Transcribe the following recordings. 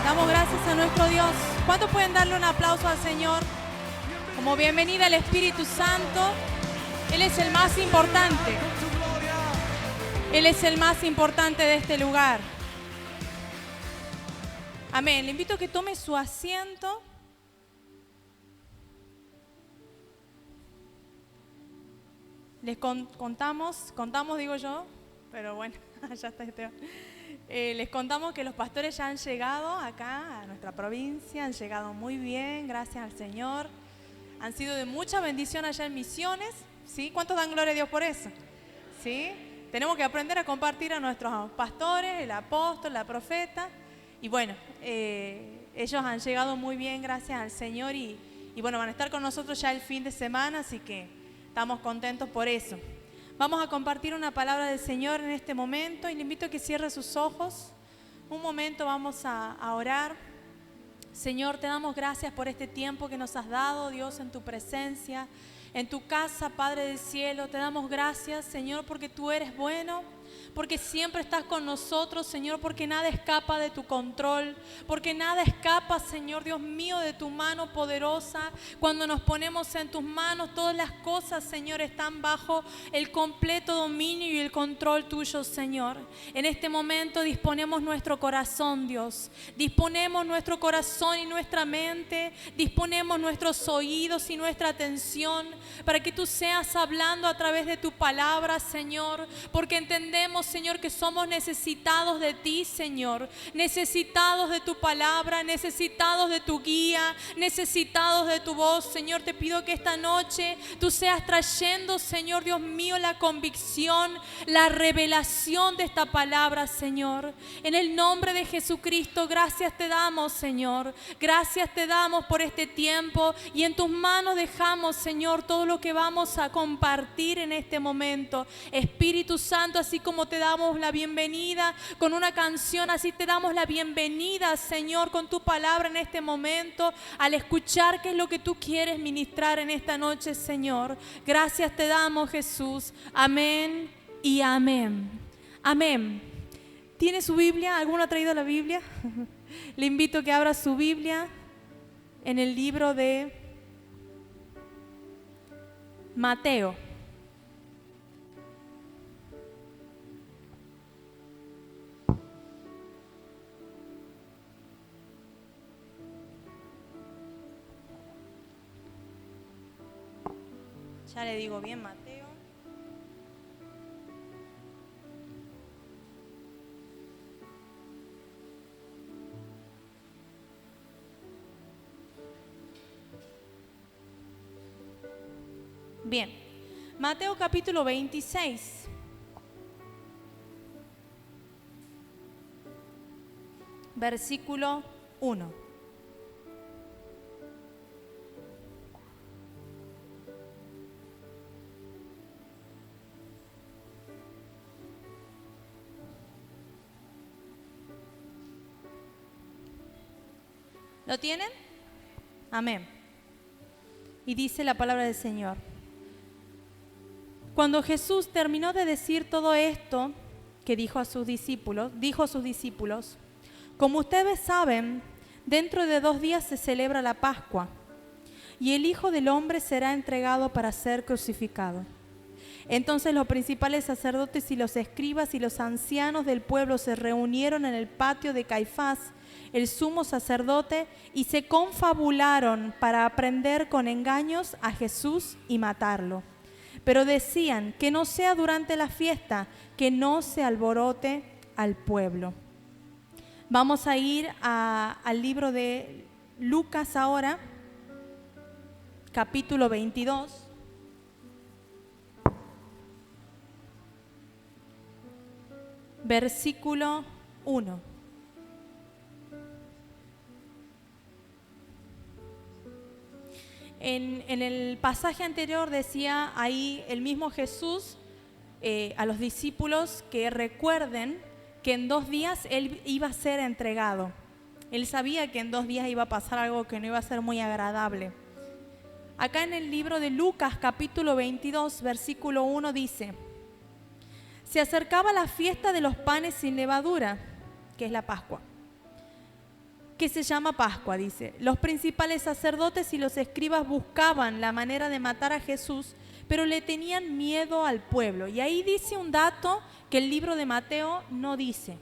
Damos gracias a nuestro Dios. ¿Cuántos pueden darle un aplauso al Señor? Como bienvenida al Espíritu Santo. Él es el más importante. Él es el más importante de este lugar. Amén. Le invito a que tome su asiento. Les contamos digo yo, pero bueno, ya está Esteban. Les contamos que los pastores ya han llegado acá a nuestra provincia, han llegado muy bien, gracias al Señor. Han sido de mucha bendición allá en Misiones, ¿sí? ¿Cuántos dan gloria a Dios por eso? ¿Sí? Tenemos que aprender a compartir a nuestros pastores, el apóstol, la profeta. Y bueno, ellos han llegado muy bien, gracias al Señor. Y bueno, van a estar con nosotros ya el fin de semana, así que estamos contentos por eso. Vamos a compartir una palabra del Señor en este momento y le invito a que cierre sus ojos. Un momento vamos a orar. Señor, te damos gracias por este tiempo que nos has dado, Dios, en tu presencia, en tu casa, Padre del cielo. Te damos gracias, Señor, porque tú eres bueno, porque siempre estás con nosotros, Señor, porque nada escapa de tu control, porque nada escapa, Señor Dios mío, de tu mano poderosa. Cuando nos ponemos en tus manos, todas las cosas, Señor, están bajo el completo dominio y el control tuyo, Señor. En este momento disponemos nuestro corazón, Dios. Disponemos nuestro corazón y nuestra mente, disponemos nuestros oídos y nuestra atención para que tú seas hablando a través de tu palabra, Señor, porque entendemos, Señor, que somos necesitados de ti, Señor, necesitados de tu palabra, necesitados de tu guía, necesitados de tu voz. Señor, te pido que esta noche tú seas trayendo, Señor Dios mío, la convicción, la revelación de esta palabra, Señor. En el nombre de Jesucristo, gracias te damos, Señor. Gracias te damos por este tiempo y en tus manos dejamos, Señor, todo lo que vamos a compartir en este momento. Espíritu Santo, así como te damos la bienvenida con una canción, así te damos la bienvenida, Señor, con tu palabra en este momento, al escuchar qué es lo que tú quieres ministrar en esta noche, Señor. Gracias te damos, Jesús. Amén y amén. Amén. ¿Tiene su Biblia? ¿Alguno ha traído la Biblia? Le invito a que abra su Biblia en el libro de Mateo. Ya le digo bien, Mateo. Bien, Mateo capítulo 26. Versículo 1. ¿Lo tienen? Amén. Y dice la palabra del Señor. Cuando Jesús terminó de decir todo esto que dijo a sus discípulos, como ustedes saben, dentro de 2 días se celebra la Pascua y el Hijo del Hombre será entregado para ser crucificado. Entonces los principales sacerdotes y los escribas y los ancianos del pueblo se reunieron en el patio de Caifás, el sumo sacerdote, y se confabularon para prender con engaños a Jesús y matarlo. Pero decían que no sea durante la fiesta, que no se alborote al pueblo. Vamos a ir al libro de Lucas ahora, capítulo 22. Versículo 1. En el pasaje anterior decía ahí el mismo Jesús a los discípulos que recuerden que en 2 días Él iba a ser entregado. Él sabía que en 2 días iba a pasar algo que no iba a ser muy agradable. Acá en el libro de Lucas, capítulo 22, versículo 1 dice: se acercaba la fiesta de los panes sin levadura, que es la Pascua. que se llama Pascua, dice. Los principales sacerdotes y los escribas buscaban la manera de matar a Jesús, pero le tenían miedo al pueblo. Y ahí dice un dato que el libro de Mateo no dice.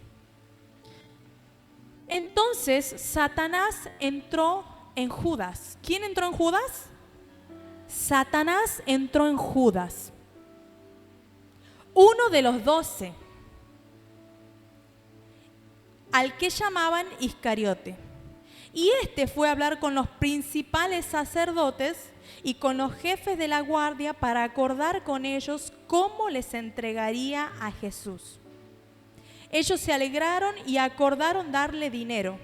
Entonces Satanás entró en Judas. ¿Quién entró en Judas? Satanás entró en Judas, uno de los 12, al que llamaban Iscariote. Y este fue a hablar con los principales sacerdotes y con los jefes de la guardia para acordar con ellos cómo les entregaría a Jesús. Ellos se alegraron y acordaron darle dinero.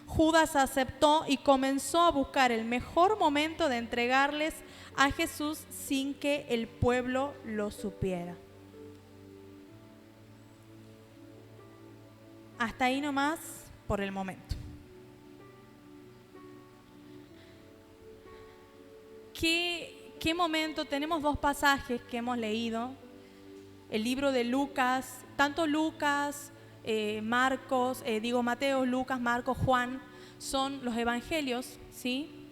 Judas aceptó y comenzó a buscar el mejor momento de entregarles a Jesús sin que el pueblo lo supiera. Hasta ahí nomás por el momento. ¿Qué momento? Tenemos dos pasajes que hemos leído. El libro de Lucas, tanto Lucas, Mateo, Lucas, Marcos, Juan, son los evangelios, ¿sí?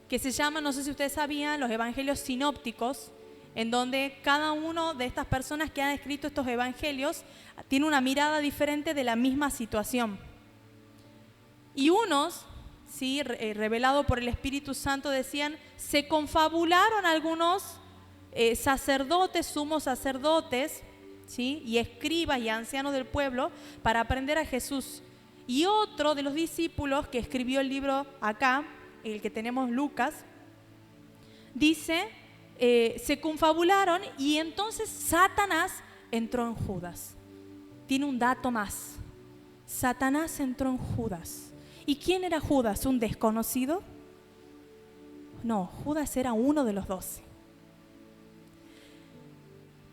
Que se llaman, no sé si ustedes sabían, los evangelios sinópticos, en donde cada uno de estas personas que han escrito estos evangelios tiene una mirada diferente de la misma situación. Y unos, ¿sí? Revelado por el Espíritu Santo, decían, se confabularon algunos sacerdotes, sumos sacerdotes, ¿sí? Y escribas y ancianos del pueblo para aprender a Jesús. Y otro de los discípulos que escribió el libro acá, el que tenemos Lucas, dice, se confabularon y entonces Satanás entró en Judas. Tiene un dato más. Satanás entró en Judas. ¿Y quién era Judas? ¿Un desconocido? No, Judas era uno de los 12.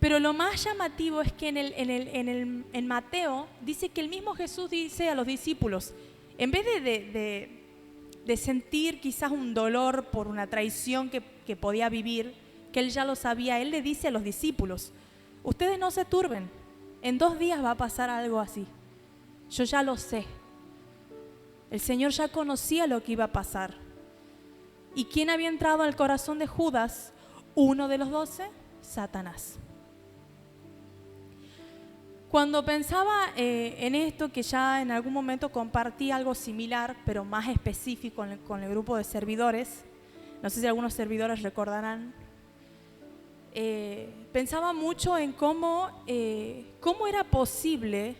Pero lo más llamativo es que en Mateo dice que el mismo Jesús dice a los discípulos, en vez de sentir quizás un dolor por una traición que podía vivir, que él ya lo sabía, él le dice a los discípulos, ustedes no se turben, en 2 días va a pasar algo así. Yo ya lo sé. El Señor ya conocía lo que iba a pasar. ¿Y quién había entrado al corazón de Judas? Uno de los 12, Satanás. Cuando pensaba en esto, que ya en algún momento compartí algo similar, pero más específico con el grupo de servidores, no sé si algunos servidores recordarán, pensaba mucho en cómo era posible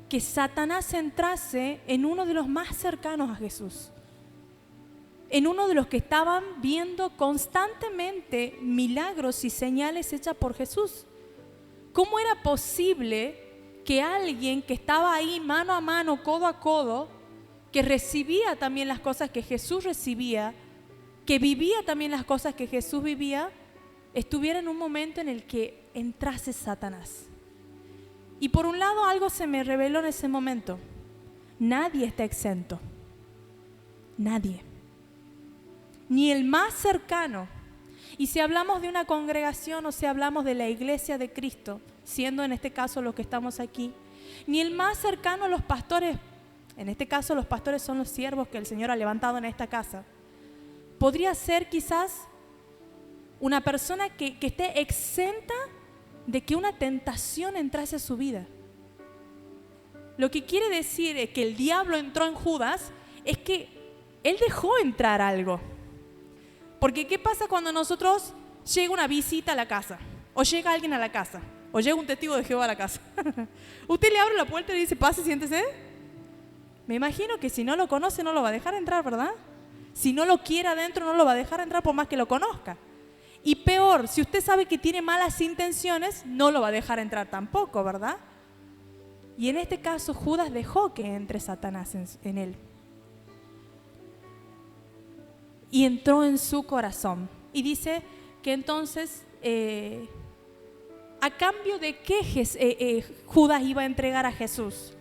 que Satanás entrase en uno de los más cercanos a Jesús, en uno de los que estaban viendo constantemente milagros y señales hechas por Jesús. ¿Cómo era posible que alguien que estaba ahí mano a mano, codo a codo, que recibía también las cosas que Jesús recibía, que vivía también las cosas que Jesús vivía, estuviera en un momento en el que entrase Satanás? Y por un lado algo se me reveló en ese momento. Nadie está exento. Nadie. Ni el más cercano. Y si hablamos de una congregación o si hablamos de la iglesia de Cristo, siendo en este caso los que estamos aquí, ni el más cercano a los pastores, en este caso los pastores son los siervos que el Señor ha levantado en esta casa, podría ser quizás una persona que esté exenta de que una tentación entrase a su vida. Lo que quiere decir es que el diablo entró en Judas, es que él dejó entrar algo. Porque ¿qué pasa cuando nosotros llega una visita a la casa? O llega alguien a la casa, o llega un testigo de Jehová a la casa. Usted le abre la puerta y le dice, pase, siéntese. Me imagino que si no lo conoce no lo va a dejar entrar, ¿verdad? Si no lo quiere adentro no lo va a dejar entrar por más que lo conozca. Y peor, si usted sabe que tiene malas intenciones, no lo va a dejar entrar tampoco, ¿verdad? Y en este caso Judas dejó que entre Satanás en él. Y entró en su corazón. Y dice que entonces, ¿a cambio de qué Judas iba a entregar a Jesús?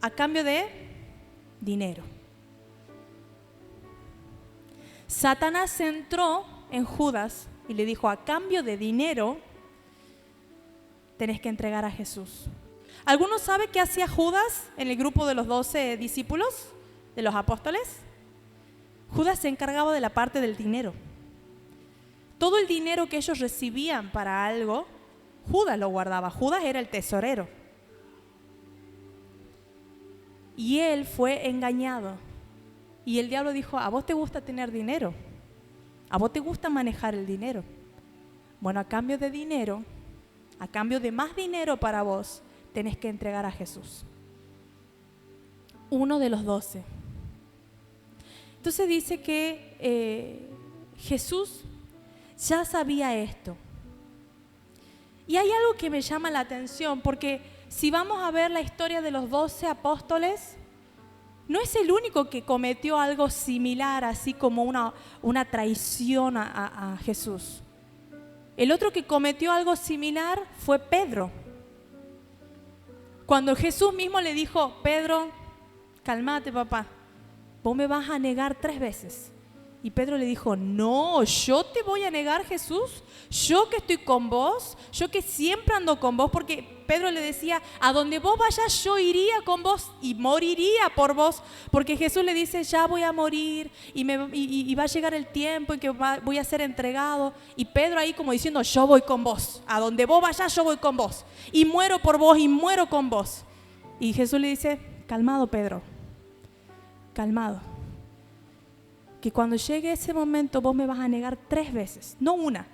A cambio de dinero. Satanás entró en Judas y le dijo, a cambio de dinero, tenés que entregar a Jesús. ¿Alguno sabe qué hacía Judas en el grupo de los 12 discípulos? de los apóstoles, Judas se encargaba de la parte del dinero. Todo el dinero que ellos recibían para algo, Judas lo guardaba. Judas era el tesorero. Y él fue engañado. Y el diablo dijo, ¿a vos te gusta tener dinero? ¿A vos te gusta manejar el dinero? Bueno, a cambio de dinero, a cambio de más dinero para vos, tenés que entregar a Jesús. Uno de los 12. Entonces dice que Jesús ya sabía esto. Y hay algo que me llama la atención, porque si vamos a ver la historia de los 12 apóstoles, no es el único que cometió algo similar, así como una traición a Jesús. El otro que cometió algo similar fue Pedro. Cuando Jesús mismo le dijo, Pedro, cálmate, papá, vos me vas a negar 3 veces. Y Pedro le dijo, no, yo te voy a negar, Jesús, yo que estoy con vos, yo que siempre ando con vos, porque Pedro le decía, a donde vos vayas yo iría con vos y moriría por vos, porque Jesús le dice, ya voy a morir y va a llegar el tiempo en que voy a ser entregado. Y Pedro ahí como diciendo, yo voy con vos, a donde vos vayas yo voy con vos, y muero por vos y muero con vos. Y Jesús le dice, calmado, Pedro, calmado, que cuando llegue ese momento vos me vas a negar 3 veces, no una,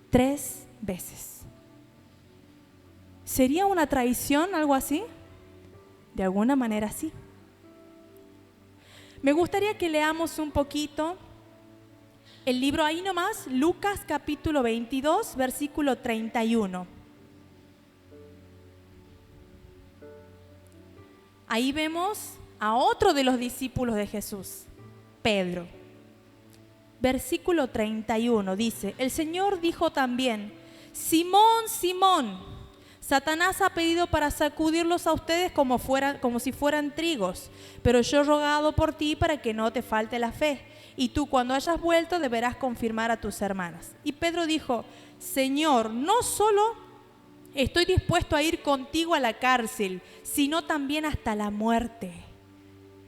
3 veces. ¿Sería una traición, algo así? De alguna manera sí. Me gustaría que leamos un poquito el libro ahí nomás, Lucas capítulo 22, versículo 31. Ahí vemos a otro de los discípulos de Jesús, Pedro. Versículo 31 dice, el Señor dijo también, Simón, Simón, Satanás ha pedido para sacudirlos a ustedes como si fueran trigos, pero yo he rogado por ti para que no te falte la fe, y tú cuando hayas vuelto deberás confirmar a tus hermanas. Y Pedro dijo, Señor, no solo estoy dispuesto a ir contigo a la cárcel, sino también hasta la muerte.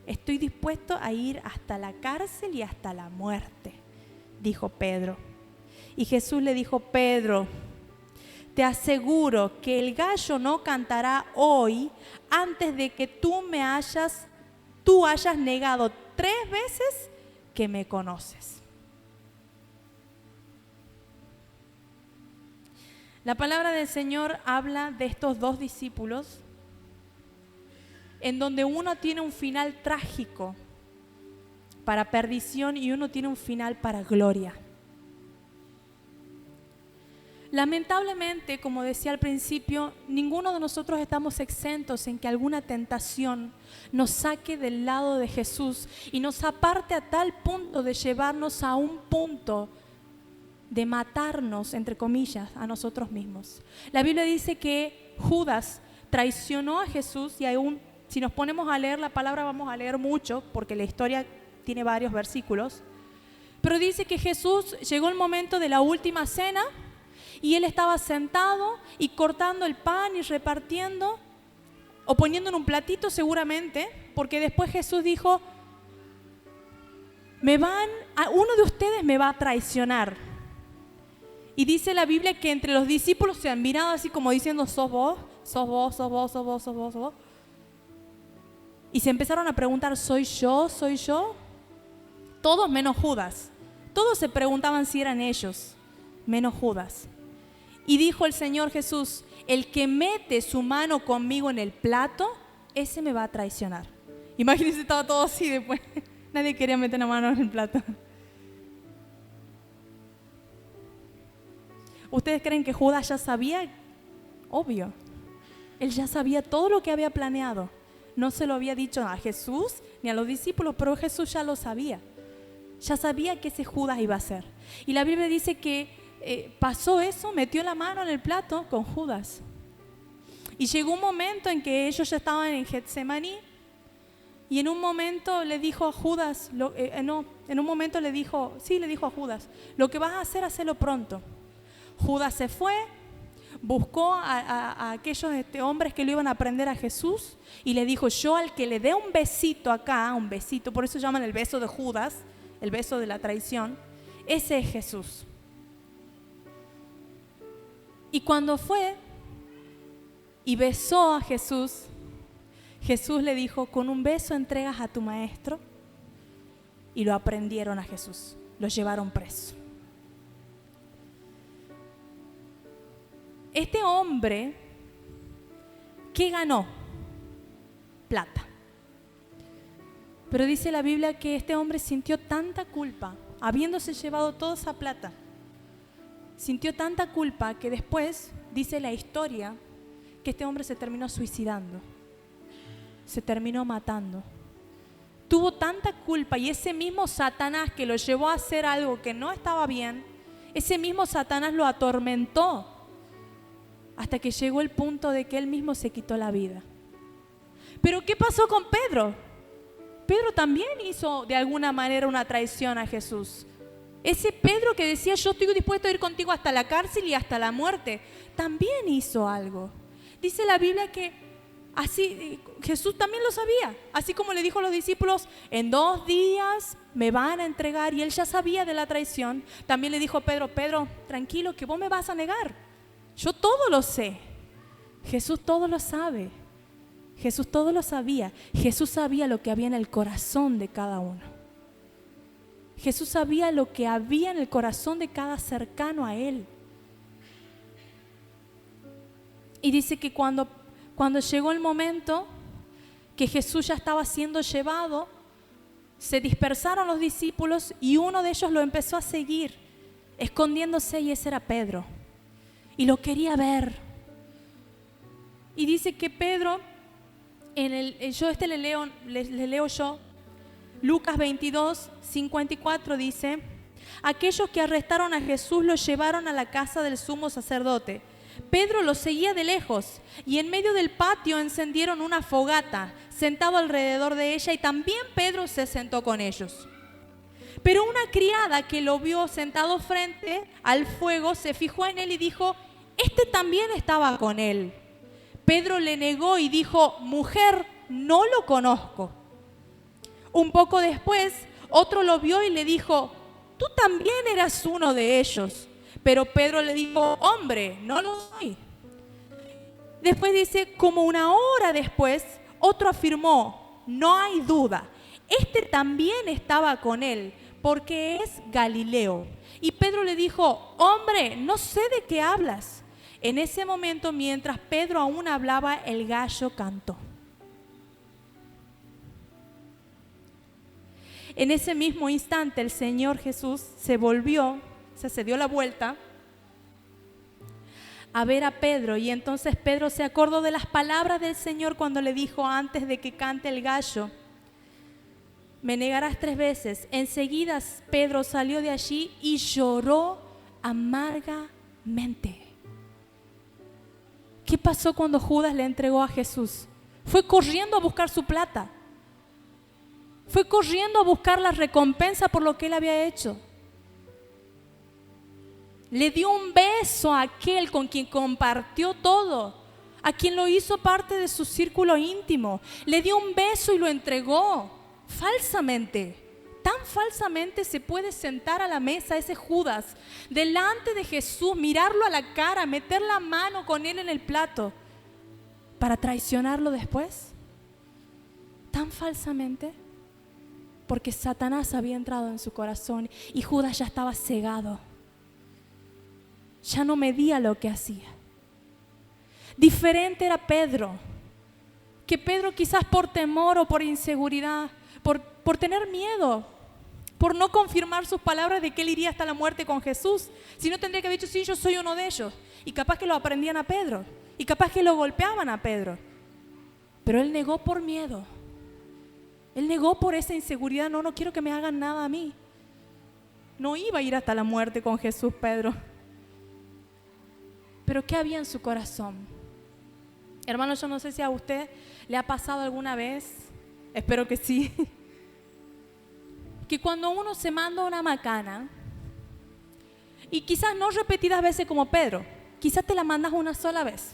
Estoy dispuesto a ir hasta la cárcel y hasta la muerte, dijo Pedro. Y Jesús le dijo, Pedro, te aseguro que el gallo no cantará hoy antes de que tú hayas negado 3 veces que me conoces. La palabra del Señor habla de estos 2 discípulos en donde uno tiene un final trágico para perdición y uno tiene un final para gloria. Lamentablemente, como decía al principio, ninguno de nosotros estamos exentos en que alguna tentación nos saque del lado de Jesús y nos aparte a tal punto de llevarnos a un punto de matarnos, entre comillas, a nosotros mismos. La Biblia dice que Judas traicionó a Jesús y aún si nos ponemos a leer la palabra vamos a leer mucho porque la historia tiene varios versículos. Pero dice que Jesús llegó el momento de la última cena y él estaba sentado y cortando el pan y repartiendo o poniendo en un platito seguramente, porque después Jesús dijo, uno de ustedes me va a traicionar. Y dice la Biblia que entre los discípulos se han mirado así como diciendo, sos vos, sos vos, sos vos, sos vos, sos vos, sos vos. Y se empezaron a preguntar, ¿soy yo? ¿Soy yo? Todos menos Judas. Todos se preguntaban si eran ellos, menos Judas. Y dijo el Señor Jesús, el que mete su mano conmigo en el plato, ese me va a traicionar. Imagínense, estaba todo así después. Nadie quería meter la mano en el plato. ¿Ustedes creen que Judas ya sabía? Obvio. Él ya sabía todo lo que había planeado. No se lo había dicho a Jesús ni a los discípulos, pero Jesús ya lo sabía. Ya sabía que ese Judas iba a ser. Y la Biblia dice que pasó eso, metió la mano en el plato con Judas. Y llegó un momento en que ellos ya estaban en Getsemaní. Y en un momento le dijo a Judas, le dijo a Judas, lo que vas a hacer, hacelo pronto. Judas se fue, buscó a aquellos hombres que lo iban a prender a Jesús y le dijo, yo al que le dé un besito acá, un besito, por eso llaman el beso de Judas, el beso de la traición, ese es Jesús. Y cuando fue y besó a Jesús, Jesús le dijo, con un beso entregas a tu maestro, y lo aprendieron a Jesús, lo llevaron preso. Este hombre, ¿qué ganó? Plata. Pero dice la Biblia que este hombre sintió tanta culpa, habiéndose llevado toda esa plata, sintió tanta culpa que después, dice la historia, que este hombre se terminó suicidando, se terminó matando. Tuvo tanta culpa y ese mismo Satanás que lo llevó a hacer algo que no estaba bien, ese mismo Satanás lo atormentó hasta que llegó el punto de que él mismo se quitó la vida. Pero ¿qué pasó con Pedro? Pedro también hizo de alguna manera una traición a Jesús. Ese Pedro que decía, yo estoy dispuesto a ir contigo hasta la cárcel y hasta la muerte, también hizo algo. Dice la Biblia que así Jesús también lo sabía, así como le dijo a los discípulos, en 2 días me van a entregar, y él ya sabía de la traición. También le dijo a Pedro, Pedro, tranquilo que vos me vas a negar. Yo todo lo sé. Jesús todo lo sabe. Jesús todo lo sabía. Jesús sabía lo que había en el corazón de cada uno. Jesús sabía lo que había en el corazón de cada cercano a él. Y dice que cuando llegó el momento que Jesús ya estaba siendo llevado, se dispersaron los discípulos y uno de ellos lo empezó a seguir, escondiéndose, y ese era Pedro. Y lo quería ver. Y dice que Pedro, le leo yo, Lucas 22, 54 dice, aquellos que arrestaron a Jesús lo llevaron a la casa del sumo sacerdote. Pedro lo seguía de lejos y en medio del patio encendieron una fogata, sentado alrededor de ella, y también Pedro se sentó con ellos. Pero una criada que lo vio sentado frente al fuego se fijó en él y dijo, este también estaba con él. Pedro le negó y dijo, mujer, no lo conozco. Un poco después, otro lo vio y le dijo, tú también eras uno de ellos. Pero Pedro le dijo, hombre, no lo soy. Después dice, como 1 hora después, otro afirmó, no hay duda, este también estaba con él, porque es Galileo. Y Pedro le dijo, hombre, no sé de qué hablas. En ese momento, mientras Pedro aún hablaba, el gallo cantó. En ese mismo instante, el Señor Jesús se volvió, se dio la vuelta a ver a Pedro, y entonces Pedro se acordó de las palabras del Señor cuando le dijo antes de que cante el gallo, me negarás 3 veces. Enseguida Pedro salió de allí y lloró amargamente. ¿Qué pasó cuando Judas le entregó a Jesús? Fue corriendo a buscar su plata. Fue corriendo a buscar la recompensa por lo que él había hecho. Le dio un beso a aquel con quien compartió todo, a quien lo hizo parte de su círculo íntimo. Le dio un beso y lo entregó falsamente. Tan falsamente se puede sentar a la mesa ese Judas, delante de Jesús, mirarlo a la cara, meter la mano con él en el plato, para traicionarlo después. Tan falsamente, porque Satanás había entrado en su corazón y Judas ya estaba cegado. Ya no medía lo que hacía. Diferente era Pedro, que Pedro quizás por temor o por inseguridad, por tener miedo, por no confirmar sus palabras de que él iría hasta la muerte con Jesús, si no tendría que haber dicho, sí, yo soy uno de ellos, y capaz que lo aprendían a Pedro, y capaz que lo golpeaban a Pedro, pero él negó por miedo, él negó por esa inseguridad, no quiero que me hagan nada a mí. No iba a ir hasta la muerte con Jesús, Pedro. Pero ¿qué había en su corazón? Hermano, yo no sé si a usted le ha pasado alguna vez, espero que sí, que cuando uno se manda una macana, y quizás no repetidas veces como Pedro, quizás te la mandas una sola vez.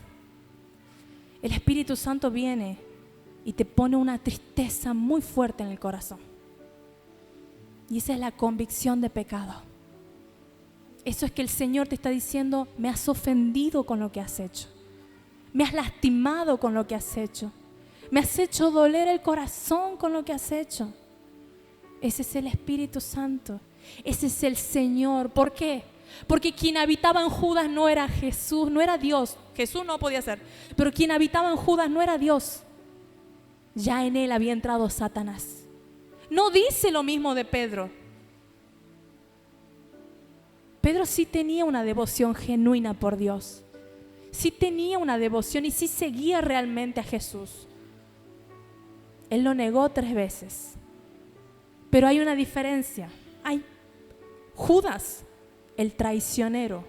El Espíritu Santo viene y te pone una tristeza muy fuerte en el corazón. Y esa es la convicción de pecado. Eso es que el Señor te está diciendo, me has ofendido con lo que has hecho. Me has lastimado con lo que has hecho. Me has hecho doler el corazón con lo que has hecho. Ese es el Espíritu Santo. Ese es el Señor. ¿Por qué? Porque quien habitaba en Judas no era Jesús, no era Dios. Jesús no podía ser. Pero quien habitaba en Judas no era Dios. Ya en él había entrado Satanás. No dice lo mismo de Pedro. Pedro sí tenía una devoción genuina por Dios. Sí tenía una devoción y sí seguía realmente a Jesús. Él lo negó 3 veces. Pero hay una diferencia. Hay Judas, el traicionero.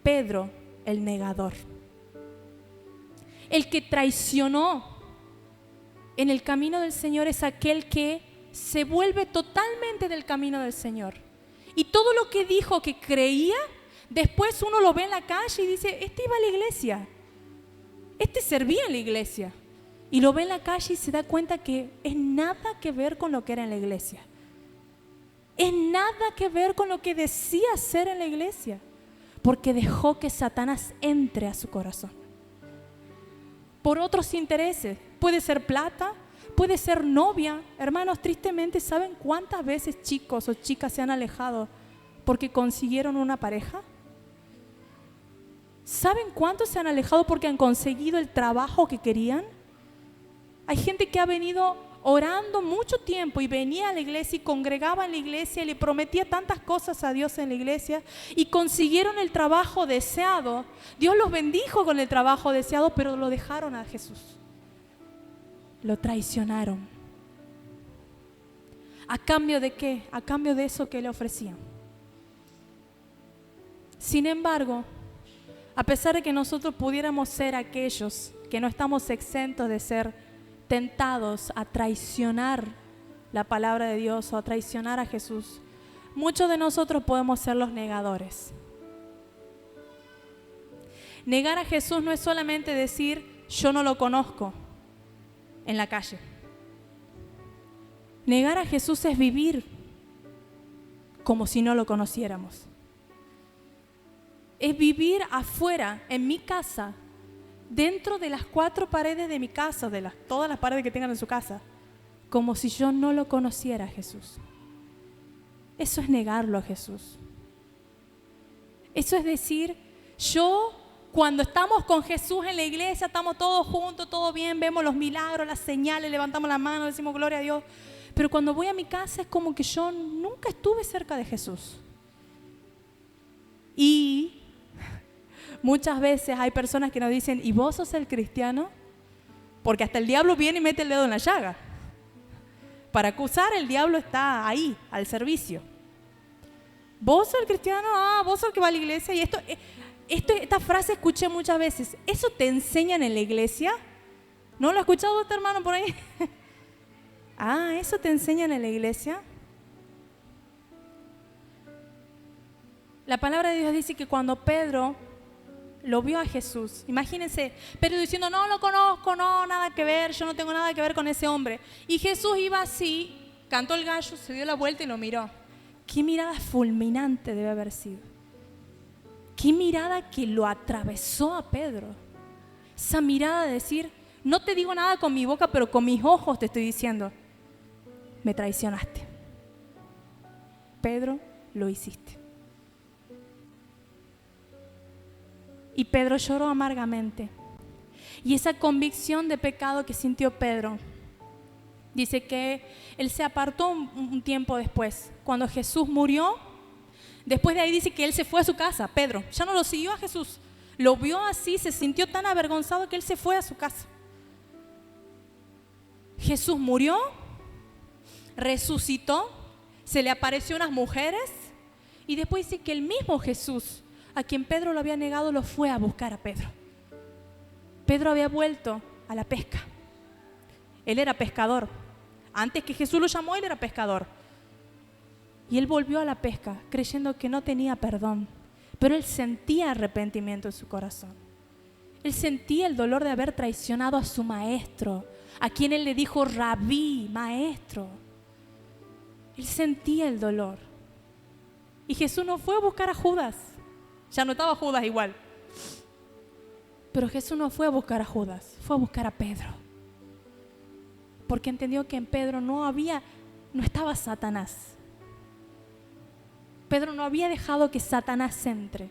Pedro, el negador. El que traicionó en el camino del Señor es aquel que se vuelve totalmente del camino del Señor. Y todo lo que dijo que creía, después uno lo ve en la calle y dice, este iba a la iglesia, este servía en la iglesia. Y lo ve en la calle y se da cuenta que es nada que ver con lo que era en la iglesia. Es nada que ver con lo que decía ser en la iglesia. Porque dejó que Satanás entre a su corazón. Por otros intereses. Puede ser plata, puede ser novia. Hermanos, tristemente, ¿saben cuántas veces chicos o chicas se han alejado porque consiguieron una pareja? ¿Saben cuántos se han alejado porque han conseguido el trabajo que querían? Hay gente que ha venido orando mucho tiempo y venía a la iglesia y congregaba en la iglesia y le prometía tantas cosas a Dios en la iglesia y consiguieron el trabajo deseado. Dios los bendijo con el trabajo deseado, pero lo dejaron a Jesús. Lo traicionaron. ¿A cambio de qué? A cambio de eso que le ofrecían. Sin embargo, a pesar de que nosotros pudiéramos ser aquellos que no estamos exentos de ser tentados a traicionar la palabra de Dios o a traicionar a Jesús, muchos de nosotros podemos ser los negadores. Negar a Jesús no es solamente decir yo no lo conozco en la calle. Negar a Jesús es vivir como si no lo conociéramos. Es vivir afuera, en mi casa, dentro de las 4 paredes de mi casa, de todas las paredes que tengan en su casa, como si yo no lo conociera a Jesús. Eso es negarlo a Jesús. Eso es decir, yo cuando estamos con Jesús en la iglesia, estamos todos juntos, todo bien, vemos los milagros, las señales, levantamos la mano, decimos gloria a Dios. Pero cuando voy a mi casa es como que yo nunca estuve cerca de Jesús. Y muchas veces hay personas que nos dicen, ¿y vos sos el cristiano? Porque hasta el diablo viene y mete el dedo en la llaga. Para acusar, el diablo está ahí, al servicio. ¿Vos sos el cristiano? Ah, vos sos el que va a la iglesia. Y esta frase escuché muchas veces. ¿Eso te enseñan en la iglesia? ¿No lo ha escuchado este hermano por ahí? Ah, ¿eso te enseñan en la iglesia? La palabra de Dios dice que cuando Pedro lo vio a Jesús, imagínense, Pedro diciendo, no lo conozco, no, nada que ver, yo no tengo nada que ver con ese hombre. Y Jesús iba así, cantó el gallo, se dio la vuelta y lo miró. Qué mirada fulminante debe haber sido. Qué mirada que lo atravesó a Pedro. Esa mirada de decir, no te digo nada con mi boca, pero con mis ojos te estoy diciendo, me traicionaste. Pedro, lo hiciste. Y Pedro lloró amargamente. Y esa convicción de pecado que sintió Pedro, dice que él se apartó un tiempo después. Cuando Jesús murió, después de ahí dice que él se fue a su casa. Pedro ya no lo siguió a Jesús. Lo vio así, se sintió tan avergonzado que él se fue a su casa. Jesús murió, resucitó, se le apareció a unas mujeres y después dice que el mismo Jesús, a quien Pedro lo había negado, lo fue a buscar a Pedro. Pedro había vuelto a la pesca. Él era pescador. Antes que Jesús lo llamó, él era pescador. Y él volvió a la pesca creyendo que no tenía perdón. pero él sentía arrepentimiento en su corazón. Él sentía el dolor de haber traicionado a su maestro, a quien él le dijo rabí, maestro. Él sentía el dolor. Y Jesús no fue a buscar a Judas. Ya no estaba Judas igual. Pero Jesús no fue a buscar a Judas, fue a buscar a Pedro. Porque entendió que en Pedro no estaba Satanás. Pedro no había dejado que Satanás entre,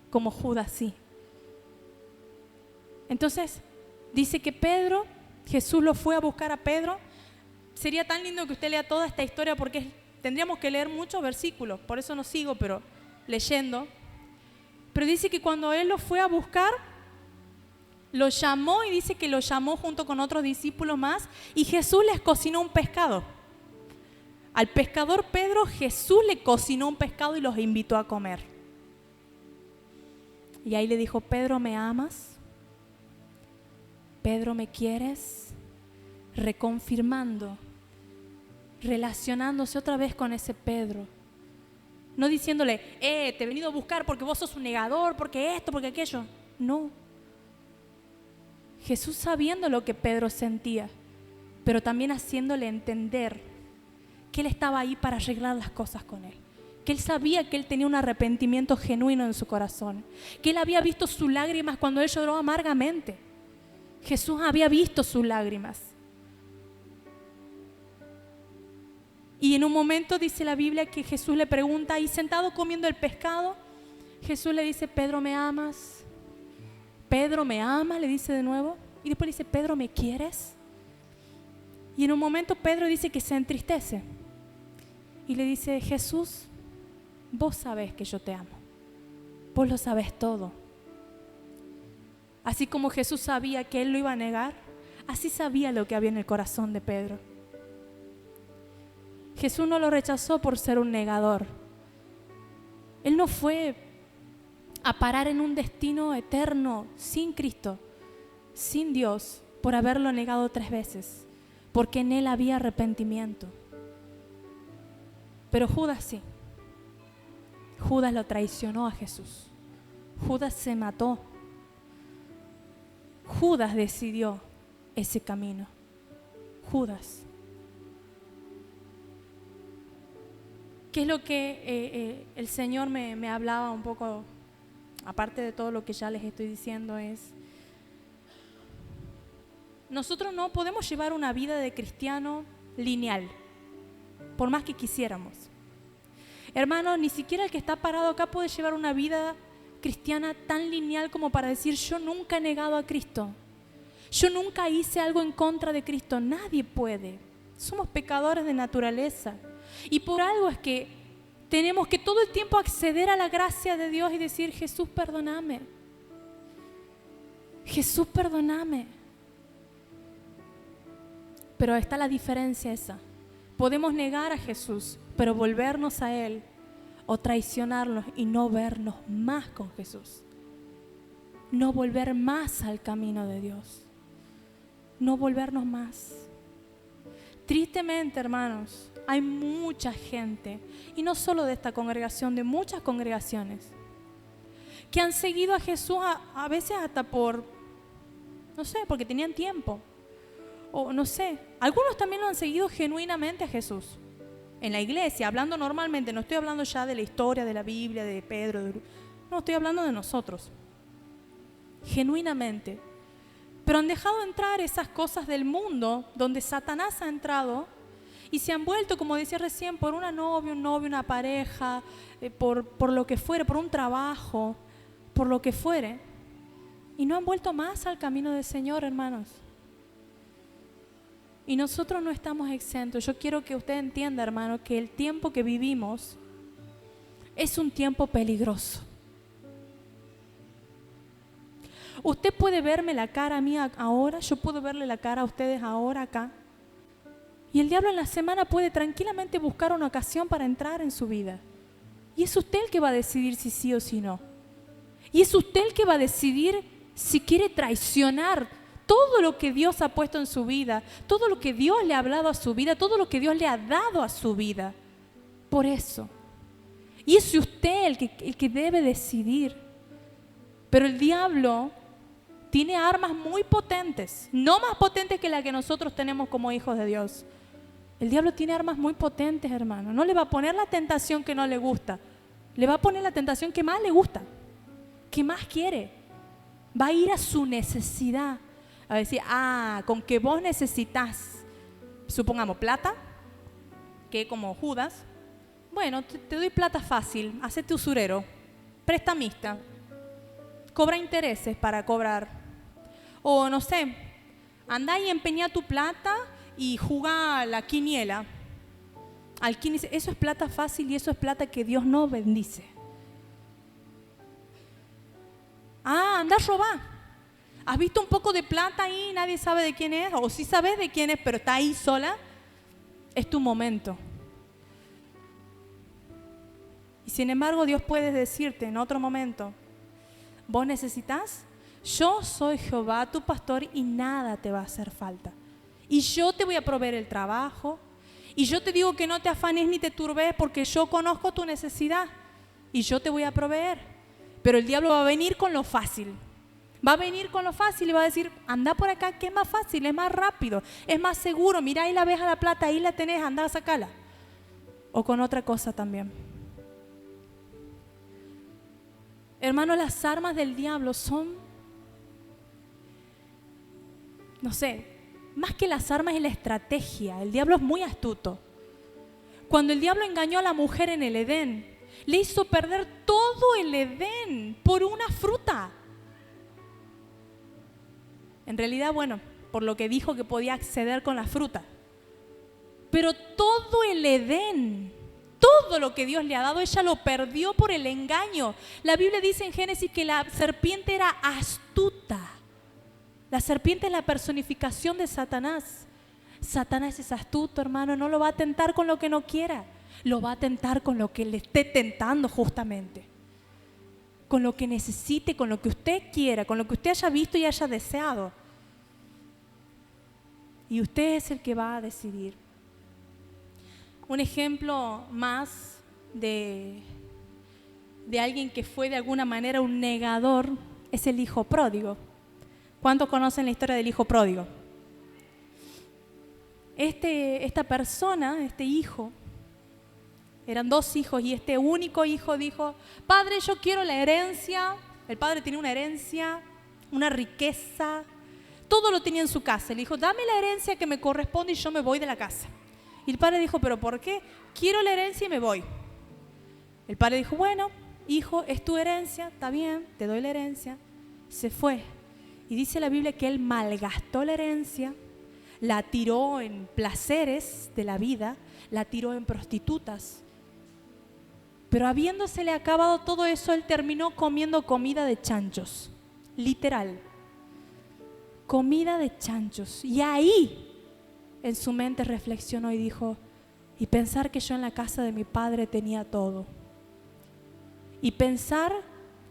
como Judas sí. Entonces, dice que Jesús lo fue a buscar a Pedro. Sería tan lindo que usted lea toda esta historia porque tendríamos que leer muchos versículos, por eso no sigo, pero leyendo. Pero dice que cuando él lo fue a buscar, lo llamó y dice que lo llamó junto con otros discípulos más y Jesús les cocinó un pescado. Al pescador Pedro, Jesús le cocinó un pescado y los invitó a comer. Y ahí le dijo, Pedro, ¿me amas? Pedro, ¿me quieres? Reconfirmando, relacionándose otra vez con ese Pedro. No diciéndole, te he venido a buscar porque vos sos un negador, porque esto, porque aquello. No. Jesús sabiendo lo que Pedro sentía, pero también haciéndole entender que él estaba ahí para arreglar las cosas con él. Que él sabía que él tenía un arrepentimiento genuino en su corazón. Que él había visto sus lágrimas cuando él lloró amargamente. Jesús había visto sus lágrimas. Y en un momento dice la Biblia que Jesús le pregunta, ahí sentado comiendo el pescado, Jesús le dice, Pedro, ¿me amas? Pedro, ¿me amas? Le dice de nuevo. Y después le dice, Pedro, ¿me quieres? Y en un momento Pedro dice que se entristece. Y le dice, Jesús, vos sabés que yo te amo. Vos lo sabés todo. Así como Jesús sabía que él lo iba a negar, así sabía lo que había en el corazón de Pedro. Jesús no lo rechazó por ser un negador. Él no fue a parar en un destino eterno sin Cristo, sin Dios, por haberlo negado 3 veces, porque en él había arrepentimiento. Pero Judas sí. Judas lo traicionó a Jesús. Judas se mató. Judas decidió ese camino. Judas. ¿Qué es lo que el Señor me hablaba un poco, aparte de todo lo que ya les estoy diciendo? Es, nosotros no podemos llevar una vida de cristiano lineal, por más que quisiéramos. Hermano, ni siquiera el que está parado acá puede llevar una vida cristiana tan lineal como para decir, yo nunca he negado a Cristo. Yo nunca hice algo en contra de Cristo. Nadie puede. Somos pecadores de naturaleza. Y por algo es que tenemos que todo el tiempo acceder a la gracia de Dios y decir, Jesús, perdóname. Jesús, perdóname. Pero está la diferencia esa. Podemos negar a Jesús, pero volvernos a Él o traicionarnos y no vernos más con Jesús. No volver más al camino de Dios. No volvernos más. Tristemente, hermanos, hay mucha gente, y no solo de esta congregación, de muchas congregaciones, que han seguido a Jesús a veces hasta por, no sé, porque tenían tiempo. O no sé, algunos también lo han seguido genuinamente a Jesús. En la iglesia, hablando normalmente, no estoy hablando ya de la historia de la Biblia, de Pedro, no, estoy hablando de nosotros. Genuinamente. Pero han dejado entrar esas cosas del mundo donde Satanás ha entrado y se han vuelto, como decía recién, por una novia, un novio, una pareja, por lo que fuere, por un trabajo, por lo que fuere. Y no han vuelto más al camino del Señor, hermanos. Y nosotros no estamos exentos. Yo quiero que usted entienda, hermano, que el tiempo que vivimos es un tiempo peligroso. Usted puede verme la cara a mí ahora, yo puedo verle la cara a ustedes ahora acá. Y el diablo en la semana puede tranquilamente buscar una ocasión para entrar en su vida. Y es usted el que va a decidir si sí o si no. Y es usted el que va a decidir si quiere traicionar todo lo que Dios ha puesto en su vida, todo lo que Dios le ha hablado a su vida, todo lo que Dios le ha dado a su vida. Por eso, Y es usted el que debe decidir. Pero el diablo tiene armas muy potentes, no más potentes que las que nosotros tenemos como hijos de Dios. El diablo tiene armas muy potentes, hermano. No le va a poner la tentación que no le gusta. Le va a poner la tentación que más le gusta, que más quiere. Va a ir a su necesidad. A decir, con que vos necesitas, supongamos, plata, que como Judas, bueno, te doy plata fácil, hacete usurero, prestamista, cobra intereses para cobrar. O no sé, andá y empeñá tu plata y jugá a la quiniela. Eso es plata fácil y eso es plata que Dios no bendice. Andá a robar. ¿Has visto un poco de plata ahí? Nadie sabe de quién es. O sí sabes de quién es, pero está ahí sola. Es tu momento. Y sin embargo, Dios puede decirte en otro momento, vos necesitas, yo soy Jehová tu pastor y nada te va a hacer falta. Y yo te voy a proveer el trabajo. Y yo te digo que no te afanes ni te turbes porque yo conozco tu necesidad. Y yo te voy a proveer. Pero el diablo va a venir con lo fácil. Va a venir con lo fácil y va a decir, anda por acá que es más fácil, es más rápido, es más seguro. Mira, ahí la ves a la plata, ahí la tenés, anda a sacarla. O con otra cosa también. Hermano, las armas del diablo son, no sé, más que las armas es la estrategia. El diablo es muy astuto. Cuando el diablo engañó a la mujer en el Edén, le hizo perder todo el Edén por una fruta. En realidad, bueno, por lo que dijo que podía acceder con la fruta. Pero todo el Edén, todo lo que Dios le ha dado, ella lo perdió por el engaño. La Biblia dice en Génesis que la serpiente era astuta. La serpiente es la personificación de Satanás. Satanás es astuto, hermano, no lo va a tentar con lo que no quiera. Lo va a tentar con lo que le esté tentando justamente. Con lo que necesite, con lo que usted quiera, con lo que usted haya visto y haya deseado. Y usted es el que va a decidir. Un ejemplo más de alguien que fue de alguna manera un negador es el hijo pródigo. ¿Cuántos conocen la historia del hijo pródigo? Esta persona, este hijo, eran dos hijos y este único hijo dijo, padre, yo quiero la herencia. El padre tenía una herencia, una riqueza, todo lo tenía en su casa. Le dijo, dame la herencia que me corresponde y yo me voy de la casa. Y el padre dijo, ¿pero por qué? Quiero la herencia y me voy. El padre dijo, bueno, hijo, es tu herencia, está bien, te doy la herencia. Se fue. Y dice la Biblia que él malgastó la herencia, la tiró en placeres de la vida, la tiró en prostitutas. Pero habiéndosele acabado todo eso, él terminó comiendo comida de chanchos, literal. Comida de chanchos. Y ahí en su mente reflexionó y dijo, y pensar que yo en la casa de mi padre tenía todo. Y pensar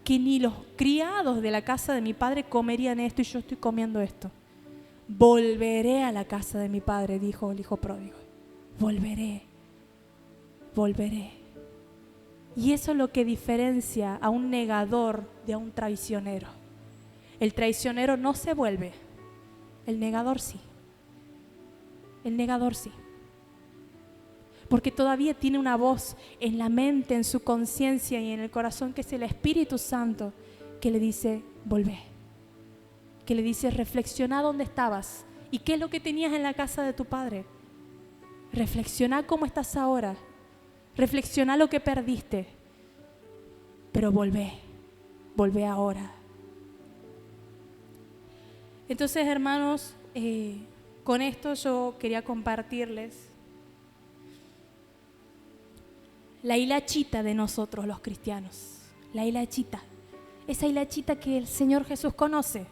que ni los criados de la casa de mi padre comerían esto y yo estoy comiendo esto. Volveré a la casa de mi padre, dijo el hijo pródigo. Volveré, volveré. Y eso es lo que diferencia a un negador de a un traicionero. El traicionero no se vuelve, el negador sí. El negador sí. Porque todavía tiene una voz en la mente, en su conciencia y en el corazón, que es el Espíritu Santo, que le dice, volvé. Que le dice, reflexiona dónde estabas y qué es lo que tenías en la casa de tu padre. Reflexiona cómo estás ahora. Reflexiona lo que perdiste. Pero volvé ahora. Entonces, hermanos, con esto yo quería compartirles la hilachita de nosotros los cristianos, la hilachita, esa hilachita que el Señor Jesús conoce.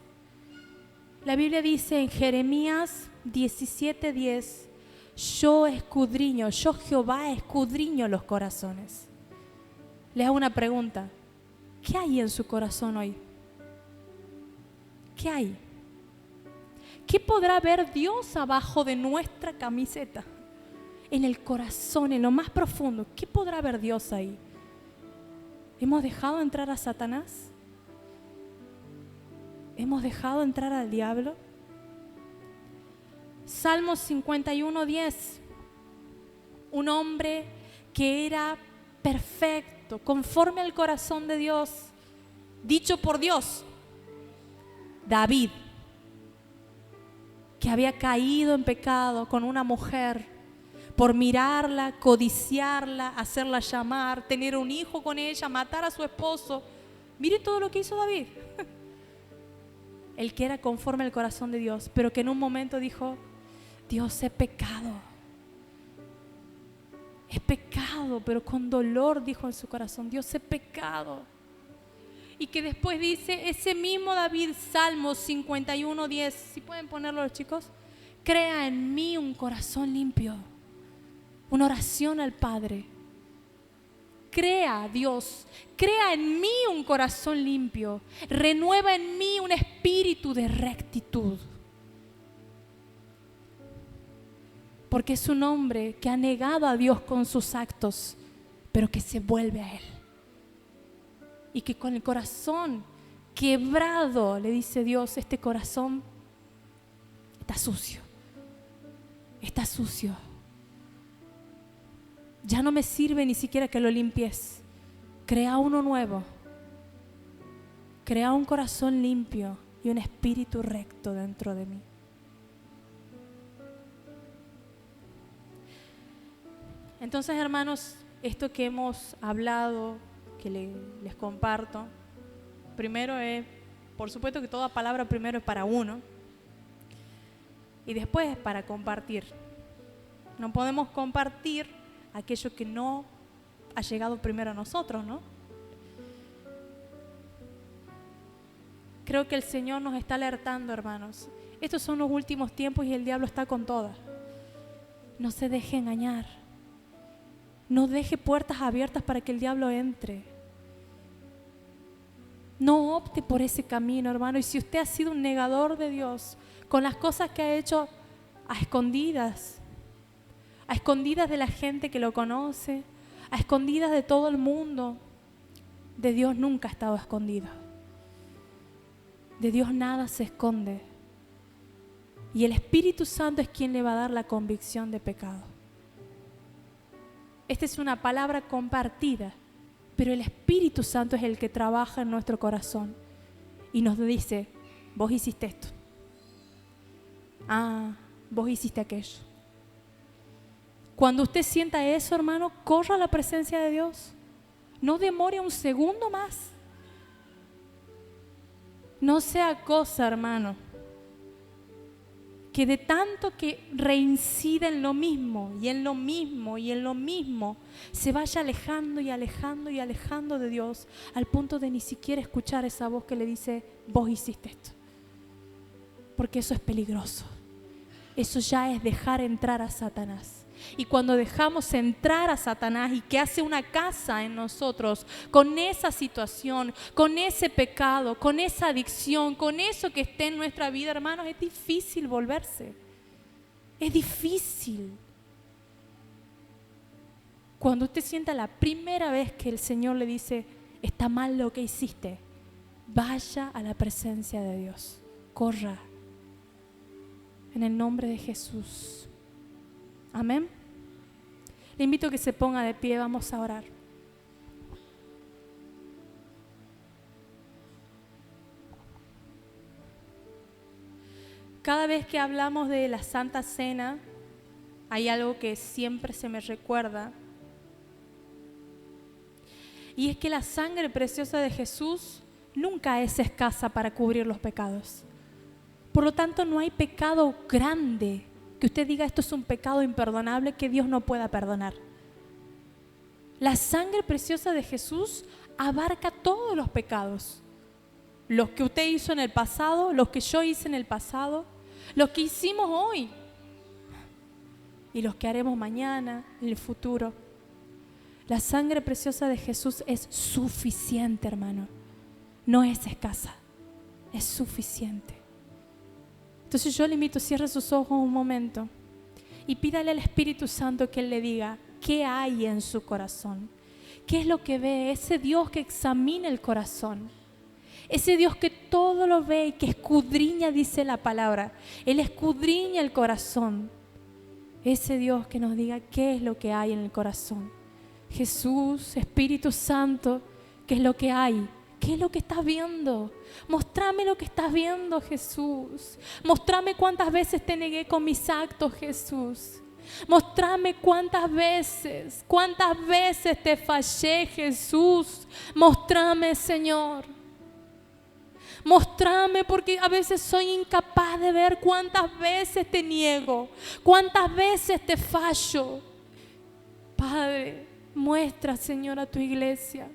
La Biblia dice en Jeremías 17:10, yo escudriño, yo Jehová escudriño los corazones. Les hago una pregunta, ¿qué hay en su corazón hoy? ¿Qué hay? ¿Qué podrá ver Dios abajo de nuestra camiseta? En el corazón, en lo más profundo, ¿qué podrá ver Dios ahí? ¿Hemos dejado entrar a Satanás? ¿Hemos dejado entrar al diablo? Salmos 51:10. Un hombre que era perfecto, conforme al corazón de Dios, dicho por Dios, David, que había caído en pecado con una mujer por mirarla, codiciarla, hacerla llamar, tener un hijo con ella, matar a su esposo. Mire todo lo que hizo David. El que era conforme al corazón de Dios, pero que en un momento dijo: Dios, he pecado. He pecado, pero con dolor dijo en su corazón: Dios, he pecado. Y que después dice ese mismo David, Salmos 51:10, si pueden ponerlo los chicos: crea en mí un corazón limpio. Una oración al Padre. Crea, Dios, crea en mí un corazón limpio. Renueva en mí un espíritu de rectitud. Porque es un hombre que ha negado a Dios con sus actos, pero que se vuelve a Él. Y que con el corazón quebrado le dice Dios: este corazón está sucio. Está sucio. Ya no me sirve ni siquiera que lo limpies. Crea uno nuevo. Crea un corazón limpio y un espíritu recto dentro de mí. Entonces, hermanos, esto que hemos hablado, que les comparto, primero es, por supuesto que toda palabra primero es para uno y después es para compartir. No podemos compartir aquello que no ha llegado primero a nosotros, ¿no? Creo que el Señor nos está alertando, hermanos. Estos son los últimos tiempos y el diablo está con todas. No se deje engañar. No deje puertas abiertas para que el diablo entre. No opte por ese camino, hermano. Y si usted ha sido un negador de Dios, con las cosas que ha hecho a escondidas de la gente que lo conoce, a escondidas de todo el mundo, de Dios nunca ha estado escondido. De Dios nada se esconde. Y el Espíritu Santo es quien le va a dar la convicción de pecado. Esta es una palabra compartida, pero el Espíritu Santo es el que trabaja en nuestro corazón y nos dice: vos hiciste esto. Ah, vos hiciste aquello. Cuando usted sienta eso, hermano, corra a la presencia de Dios. No demore un segundo más. No sea cosa, hermano, que de tanto que reincida en lo mismo y en lo mismo y en lo mismo, se vaya alejando y alejando y alejando de Dios, al punto de ni siquiera escuchar esa voz que le dice: vos hiciste esto. Porque eso es peligroso. Eso ya es dejar entrar a Satanás. Y cuando dejamos entrar a Satanás y que hace una casa en nosotros con esa situación, con ese pecado, con esa adicción, con eso que esté en nuestra vida, hermanos, es difícil volverse. Es difícil. Cuando usted sienta la primera vez que el Señor le dice: está mal lo que hiciste, vaya a la presencia de Dios. Corra. En el nombre de Jesús. Amén. Le invito a que se ponga de pie, vamos a orar. Cada vez que hablamos de la Santa Cena, hay algo que siempre se me recuerda. Y es que la sangre preciosa de Jesús nunca es escasa para cubrir los pecados. Por lo tanto, no hay pecado grande que usted diga: esto es un pecado imperdonable, que Dios no pueda perdonar. La sangre preciosa de Jesús abarca todos los pecados. Los que usted hizo en el pasado, los que yo hice en el pasado, los que hicimos hoy y los que haremos mañana, en el futuro. La sangre preciosa de Jesús es suficiente, hermano. No es escasa, es suficiente. Entonces yo le invito: cierre sus ojos un momento y pídale al Espíritu Santo que Él le diga qué hay en su corazón, ¿Qué es lo que ve? Ese Dios que examina el corazón. Ese Dios que todo lo ve y que escudriña, dice la palabra. Él escudriña el corazón. Ese Dios que nos diga qué es lo que hay en el corazón. Jesús, Espíritu Santo, ¿qué es lo que hay? ¿Qué es lo que estás viendo? Mostrame lo que estás viendo, Jesús. Mostrame cuántas veces te negué con mis actos, Jesús. Mostrame cuántas veces te fallé, Jesús. Mostrame, Señor. Mostrame, porque a veces soy incapaz de ver cuántas veces te niego, cuántas veces te fallo. Padre, muestra, Señor, a tu iglesia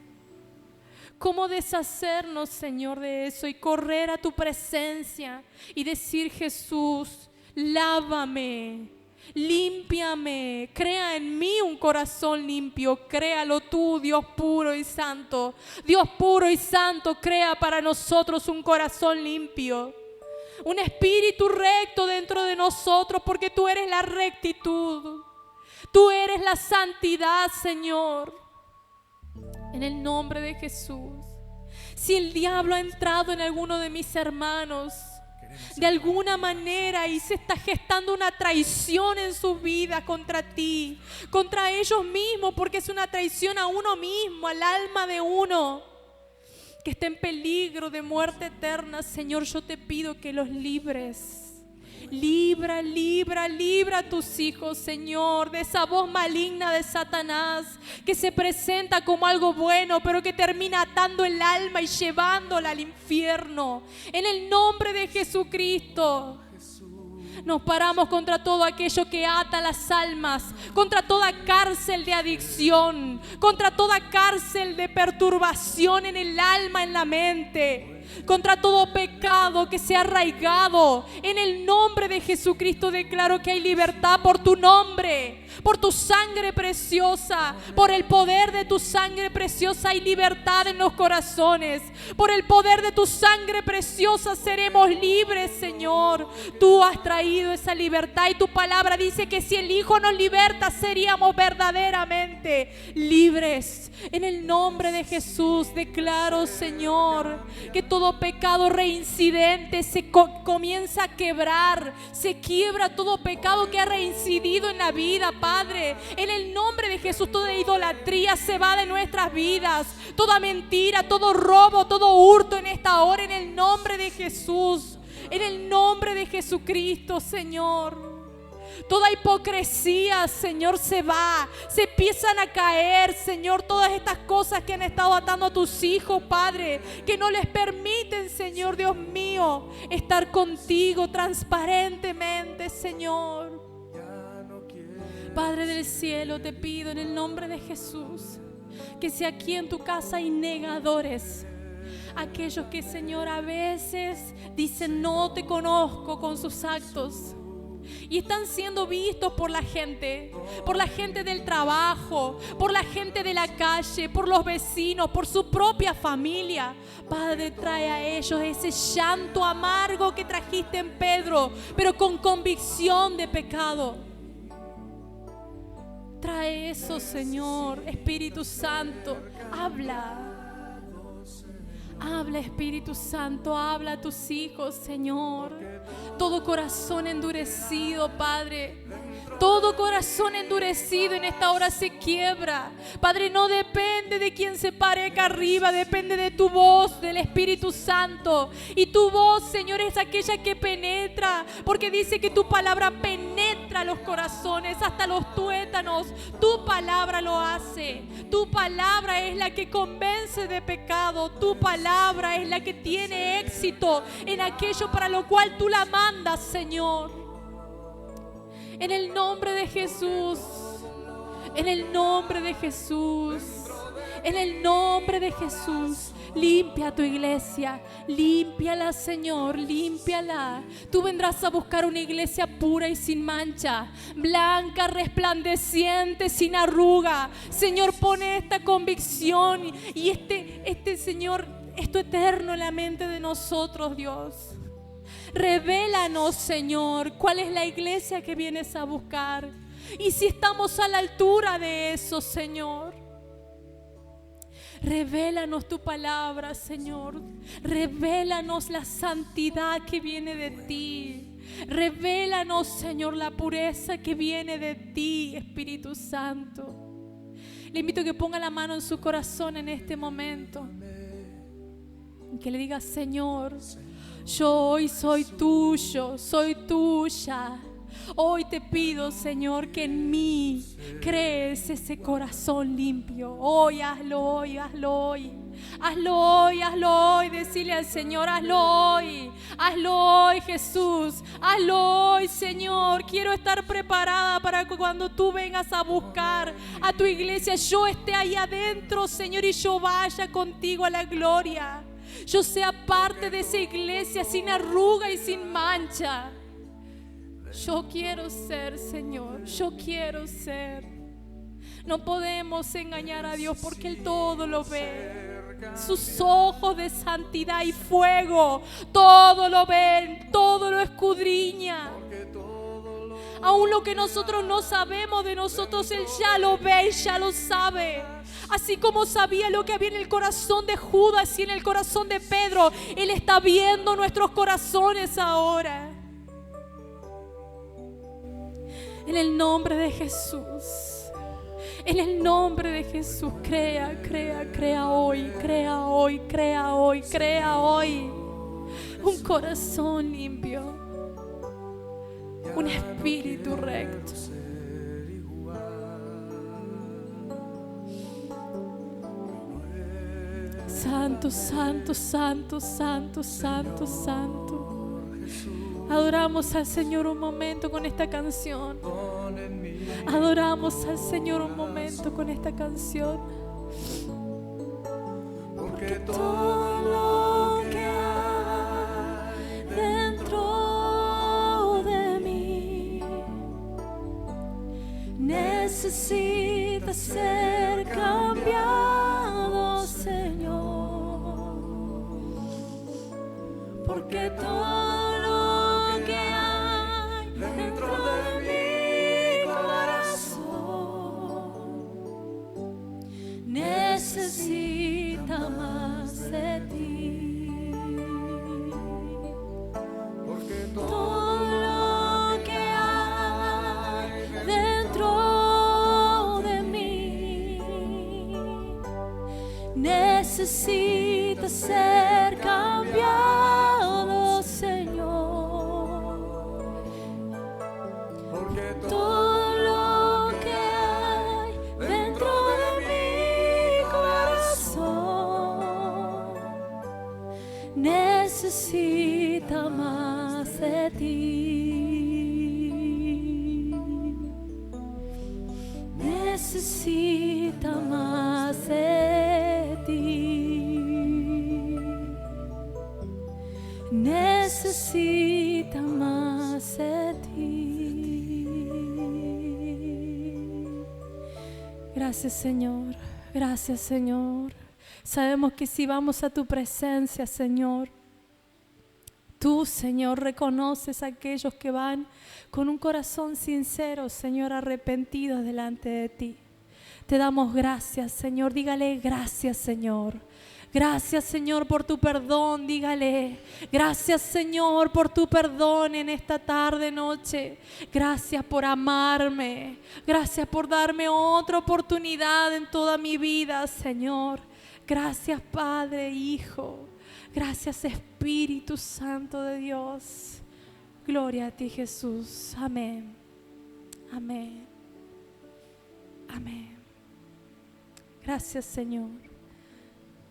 cómo deshacernos, Señor, de eso y correr a tu presencia y decir: Jesús, lávame, límpiame, crea en mí un corazón limpio. Créalo tú, Dios puro y santo. Dios puro y santo, crea para nosotros un corazón limpio, un espíritu recto dentro de nosotros, porque tú eres la rectitud, tú eres la santidad, Señor. En el nombre de Jesús. Si el diablo ha entrado en alguno de mis hermanos de alguna manera y se está gestando una traición en su vida contra ti, contra ellos mismos, porque es una traición a uno mismo, al alma de uno que está en peligro de muerte eterna, Señor, yo te pido que los libres. Libra a tus hijos, Señor, de esa voz maligna de Satanás que se presenta como algo bueno, pero que termina atando el alma y llevándola al infierno. En el nombre de Jesucristo. Nos paramos contra todo aquello que ata las almas, contra toda cárcel de adicción, contra toda cárcel de perturbación en el alma, en la mente, contra todo pecado que se ha arraigado. En el nombre de Jesucristo declaro que hay libertad por tu nombre, por tu sangre preciosa, por el poder de tu sangre preciosa hay libertad en los corazones. Por el poder de tu sangre preciosa seremos libres, Señor. Tú has traído esa libertad y tu palabra dice que si el Hijo nos liberta seríamos verdaderamente libres. En el nombre de Jesús declaro, Señor, que todo pecado reincidente se comienza a quebrar, se quiebra todo pecado que ha reincidido en la vida, Padre. En el nombre de Jesús toda idolatría se va de nuestras vidas, toda mentira, todo robo, todo hurto en esta hora, en el nombre de Jesús, en el nombre de Jesucristo, Señor. Toda hipocresía, Señor, se va, se empiezan a caer, Señor, todas estas cosas que han estado atando a tus hijos, Padre, que no les permiten, Señor, Dios mío, estar contigo transparentemente, Señor. Padre del cielo, te pido en el nombre de Jesús que si aquí en tu casa hay negadores, aquellos que, Señor, a veces dicen no te conozco con sus actos y están siendo vistos por la gente del trabajo, por la gente de la calle, por los vecinos, por su propia familia. Padre, trae a ellos ese llanto amargo que trajiste en Pedro, pero con convicción de pecado. Trae eso, Señor. Espíritu Santo, habla. Habla, Espíritu Santo, habla a tus hijos, Señor. Todo corazón endurecido, Padre, todo corazón endurecido en esta hora se quiebra. Padre, no depende de quien se pare acá arriba, depende de tu voz, del Espíritu Santo. Y tu voz, Señor, es aquella que penetra, porque dice que tu palabra penetra los corazones, hasta los tuétanos. Tu palabra lo hace. Tu palabra es la que convence de pecado. Tu palabra es la que tiene éxito en aquello para lo cual tú la mandas, Señor. En el nombre de Jesús, en el nombre de Jesús, en el nombre de Jesús, limpia tu iglesia, límpiala, Señor, límpiala. Tú vendrás a buscar una iglesia pura y sin mancha, blanca, resplandeciente, sin arruga. Señor, pone esta convicción y Señor, esto eterno en la mente de nosotros, Dios. Revélanos, Señor, cuál es la iglesia que vienes a buscar y si estamos a la altura de eso, Señor. Revélanos tu palabra, Señor. Revélanos la santidad que viene de ti. Revélanos, Señor, la pureza que viene de ti, Espíritu Santo. Le invito a que ponga la mano en su corazón en este momento y que le diga: Señor, yo hoy soy tuyo, soy tuya. Hoy te pido, Señor, que en mí crees ese corazón limpio. Hoy, hazlo hoy, hazlo hoy. Hazlo hoy, hazlo hoy. Decirle al Señor: hazlo hoy. Hazlo hoy, Jesús. Hazlo hoy, Señor. Quiero estar preparada para que cuando tú vengas a buscar a tu iglesia, yo esté ahí adentro, Señor, y yo vaya contigo a la gloria. Yo sea parte de esa iglesia sin arruga y sin mancha. Yo quiero ser, Señor, yo quiero ser. No podemos engañar a Dios porque Él todo lo ve. Sus ojos de santidad y fuego todo lo ven, todo lo escudriña. Aún lo que nosotros no sabemos de nosotros, Él ya lo ve y ya lo sabe. Así como sabía lo que había en el corazón de Judas y en el corazón de Pedro, Él está viendo nuestros corazones ahora. En el nombre de Jesús, en el nombre de Jesús, crea, crea, crea hoy, crea hoy, crea hoy, crea hoy. Un corazón limpio, un espíritu recto. Santo, santo, santo, santo, santo, santo. Adoramos al Señor un momento con esta canción. Adoramos al Señor un momento con esta canción. Porque todo lo que hay dentro de mí necesita ser cambiado, Señor. Porque todo lo que hay dentro de mi corazón necesita más de ti. Porque todo lo que hay dentro de mí necesita ser cambiado, Señor. Porque todo lo que hay dentro de mi corazón necesita más de ti. Necesita más de ti. Necesita más de ti. Gracias, Señor. Gracias, Señor. Sabemos que si vamos a tu presencia, Señor, tú, Señor, reconoces a aquellos que van con un corazón sincero, Señor, arrepentidos delante de ti. Te damos gracias, Señor. Dígale: gracias, Señor. Gracias, Señor, por tu perdón. Dígale: gracias, Señor, por tu perdón en esta tarde, noche. Gracias por amarme. Gracias por darme otra oportunidad en toda mi vida, Señor. Gracias, Padre, Hijo. Gracias, Espíritu Santo de Dios. Gloria a ti, Jesús. Amén. Amén. Amén. Gracias, Señor.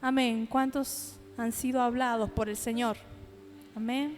Amén. ¿Cuántos han sido hablados por el Señor? Amén.